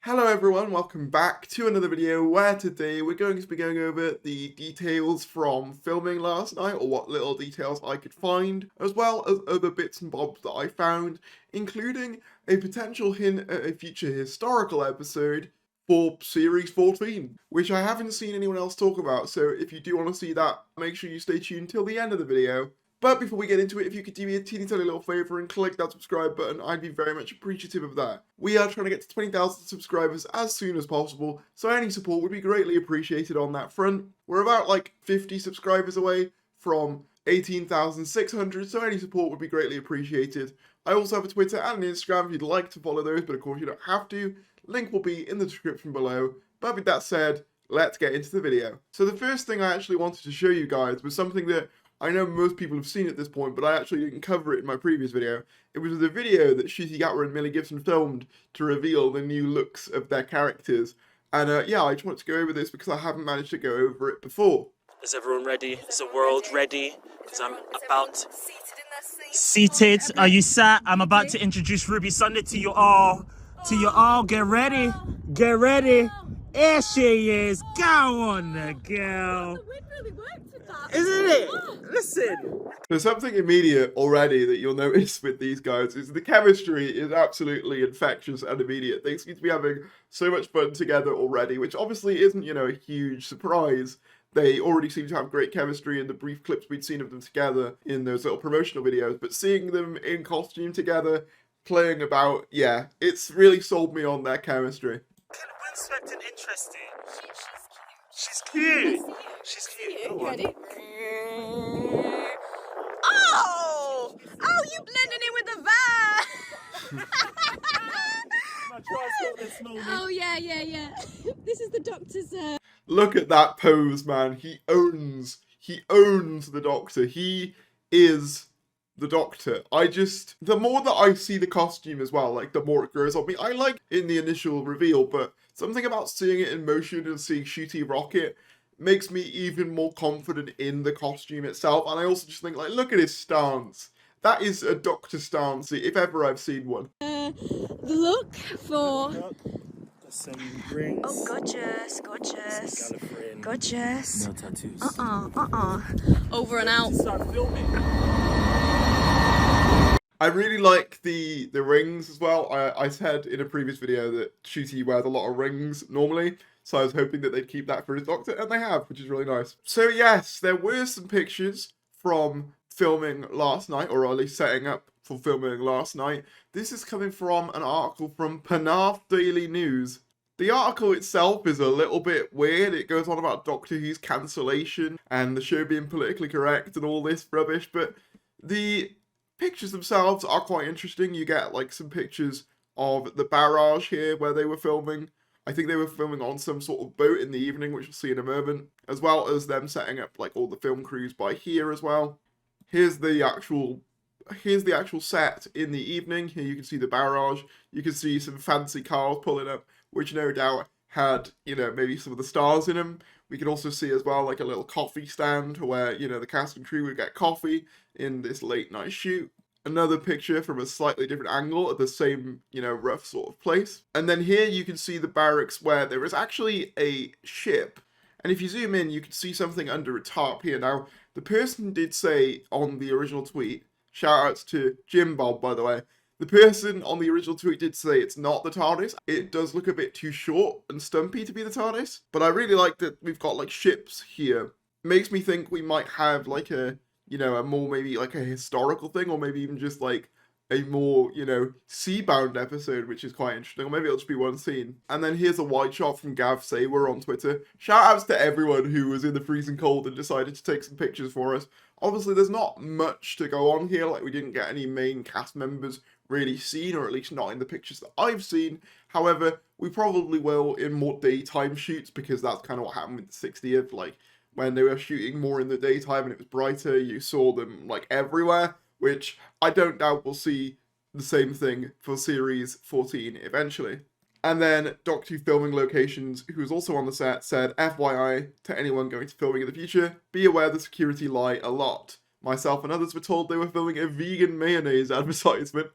Hello everyone, welcome back to another video where today we're going to be going over the details from filming last night, or what little details I could find, as well as other bits and bobs that I found, including a potential hint at a future historical episode for Series 14, which I haven't seen anyone else talk about, so if you do want to see that, make sure you stay tuned till the end of the video. But before we get into it, if you could do me a teeny tiny little favour and click that subscribe button, I'd be very much appreciative of that. We are trying to get to 20,000 subscribers as soon as possible, so any support would be greatly appreciated on that front. We're about like 50 subscribers away from 18,600, so any support would be greatly appreciated. I also have a Twitter and an Instagram if you'd like to follow those, but of course you don't have to. Link will be in the description below. But with that said, let's get into the video. So the first thing I actually wanted to show you guys was something that I know most people have seen at this point, but I actually didn't cover it in my previous video. It was the video that Ncuti Gatwa and Millie Gibson filmed to reveal the new looks of their characters. And yeah, I just wanted to go over this because I haven't managed to go over it before. Is everyone ready? Is the world ready? Because I'm about... Seated? Are you sat? I'm about to introduce Ruby Sunday to you all. Get ready. Get ready. Here she is. Go on, girl. Isn't it? Listen. So something immediate already that you'll notice with these guys is the chemistry is absolutely infectious and immediate. They seem to be having so much fun together already, which obviously isn't, you know, a huge surprise. They already seem to have great chemistry in the brief clips we'd seen of them together in those little promotional videos, but seeing them in costume together, playing about, yeah, it's really sold me on their chemistry. Windswept and interesting. She's cute. She's cute. Go on. Ready? Oh! Oh, you blending in with the vibe! Oh, yeah. This is the doctor's... Look at that pose, man. He owns the Doctor. He is the Doctor. The more that I see the costume as well, like, the more it grows on me. I like in the initial reveal, but something about seeing it in motion and seeing Ncuti rock it makes me even more confident in the costume itself. And I also just think, like, look at his stance. That is a Doctor stance, if ever I've seen one. the look for... Some rings. Oh, gorgeous. Gorgeous. No tattoos. Over and out. Start filming. I really like the rings as well. I said in a previous video that Ncuti wears a lot of rings normally, so I was hoping that they'd keep that for his Doctor, and they have, which is really nice. So yes, there were some pictures from filming last night, or at least setting up for filming last night. This is coming from an article from Penarth Daily News. The article itself is a little bit weird. It goes on about Doctor Who's cancellation and the show being politically correct and all this rubbish, but the pictures themselves are quite interesting. You get like some pictures of the barrage here where they were filming. I think they were filming on some sort of boat in the evening, which we'll see in a moment, as well as them setting up like all the film crews by here as well. Here's the actual set in the evening. Here you can see the barrage. You can see some fancy cars pulling up, which no doubt had, you know, maybe some of the stars in them. We can also see as well like a little coffee stand where, you know, the cast and crew would get coffee in this late night shoot. Another picture from a slightly different angle at the same, you know, rough sort of place. And then here you can see the barracks where there is actually a ship. And if you zoom in, you can see something under a tarp here. Now, the person did say on the original tweet, shout outs to Jim Bob, by the way, the person on the original tweet did say it's not the TARDIS. It does look a bit too short and stumpy to be the TARDIS. But I really like that we've got like ships here. Makes me think we might have like a, you know, a more maybe like a historical thing, or maybe even just like a more, you know, sea-bound episode, which is quite interesting. Or maybe it'll just be one scene. And then here's a wide shot from Gav Saber on Twitter. Shout outs to everyone who was in the freezing cold and decided to take some pictures for us. Obviously, there's not much to go on here. Like, we didn't get any main cast members really seen, or at least not in the pictures that I've seen. However, we probably will in more daytime shoots, because that's kind of what happened with the 60th. Like, when they were shooting more in the daytime and it was brighter, you saw them, like, everywhere, which I don't doubt we'll see the same thing for Series 14 eventually. And then Doctor Who filming locations, who was also on the set, said, FYI to anyone going to filming in the future, be aware the security lie a lot. Myself and others were told they were filming a vegan mayonnaise advertisement,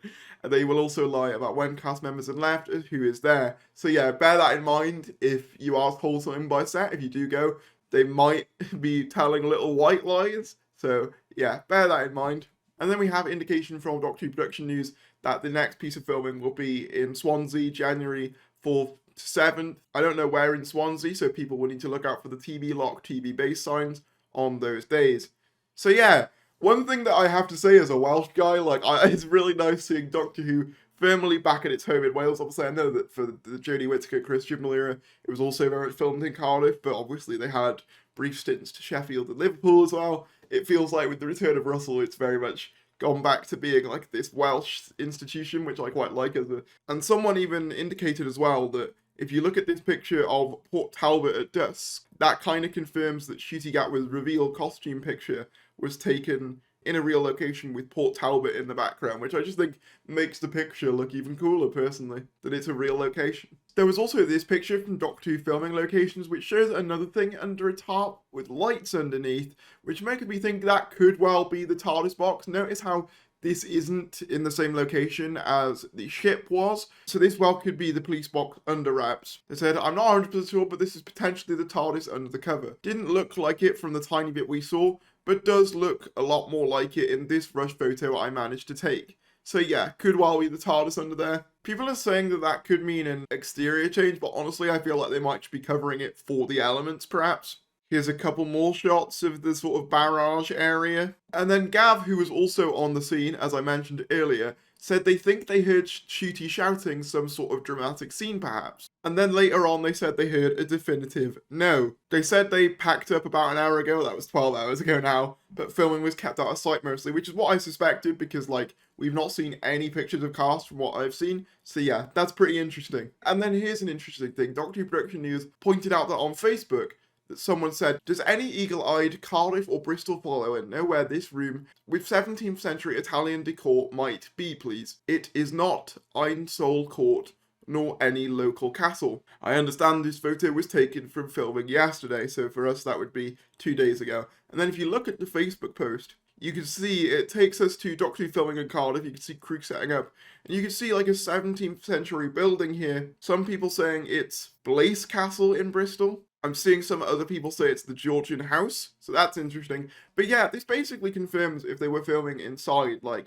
and they will also lie about when cast members have left and who is there. So yeah, bear that in mind if you are told something by set. If you do go, they might be telling little white lies. So yeah, bear that in mind. And then we have indication from Doctor Who Production News that the next piece of filming will be in Swansea, January 4th to 7th. I don't know where in Swansea, so people will need to look out for the TV lock, TV base signs on those days. So yeah, one thing that I have to say as a Welsh guy, like, it's really nice seeing Doctor Who firmly back at its home in Wales. Obviously, I know that for the Jodie Whittaker, Chris Chibnall era, it was also very much filmed in Cardiff, but obviously they had brief stints to Sheffield and Liverpool as well. It feels like with the return of Russell, it's very much gone back to being like this Welsh institution, which I quite like as a... And someone even indicated as well that if you look at this picture of Port Talbot at dusk, that kind of confirms that Ncuti Gatwa's reveal costume picture was taken in a real location with Port Talbot in the background, which I just think makes the picture look even cooler, personally, that it's a real location. There was also this picture from Doctor Who filming locations, which shows another thing under a tarp with lights underneath, which makes me think that could well be the TARDIS box. Notice how this isn't in the same location as the ship was, so this well could be the police box under wraps. They said, I'm not 100% sure, but this is potentially the TARDIS under the cover. Didn't look like it from the tiny bit we saw, but does look a lot more like it in this rush photo I managed to take. So yeah, could well be the TARDIS under there. People are saying that that could mean an exterior change, but honestly I feel like they might just be covering it for the elements perhaps. Here's a couple more shots of the sort of barrage area. And then Gav, who was also on the scene, as I mentioned earlier, said they think they heard Ncuti shouting some sort of dramatic scene perhaps. And then later on they said they heard a definitive no. They said they packed up about an hour ago, that was 12 hours ago now, but filming was kept out of sight mostly, which is what I suspected because, like, we've not seen any pictures of cast from what I've seen. So yeah, that's pretty interesting. And then here's an interesting thing. Doctor Who Production News pointed out that on Facebook, that someone said, does any eagle-eyed Cardiff or Bristol follower know where this room with 17th century Italian decor might be, please? It is not Einsole Court, nor any local castle. I understand this photo was taken from filming yesterday, so for us that would be 2 days ago. And then if you look at the Facebook post, you can see it takes us to Doctor Who filming in Cardiff. You can see crew setting up. And you can see like a 17th century building here. Some people saying it's Blaise Castle in Bristol. I'm seeing some other people say it's the Georgian house, so that's interesting. But yeah, this basically confirms if they were filming inside, like,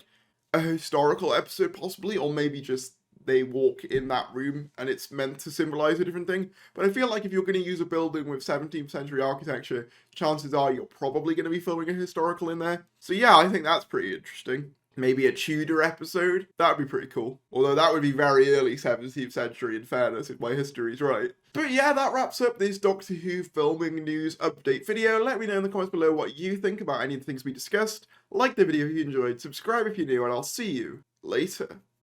a historical episode possibly, or maybe just they walk in that room and it's meant to symbolize a different thing. But I feel like if you're going to use a building with 17th century architecture, chances are you're probably going to be filming a historical in there. So yeah, I think that's pretty interesting. Maybe a Tudor episode? That'd be pretty cool. Although that would be very early 17th century in fairness, if my history's right. But yeah, that wraps up this Doctor Who filming news update video. Let me know in the comments below what you think about any of the things we discussed. Like the video if you enjoyed, subscribe if you're new, and I'll see you later.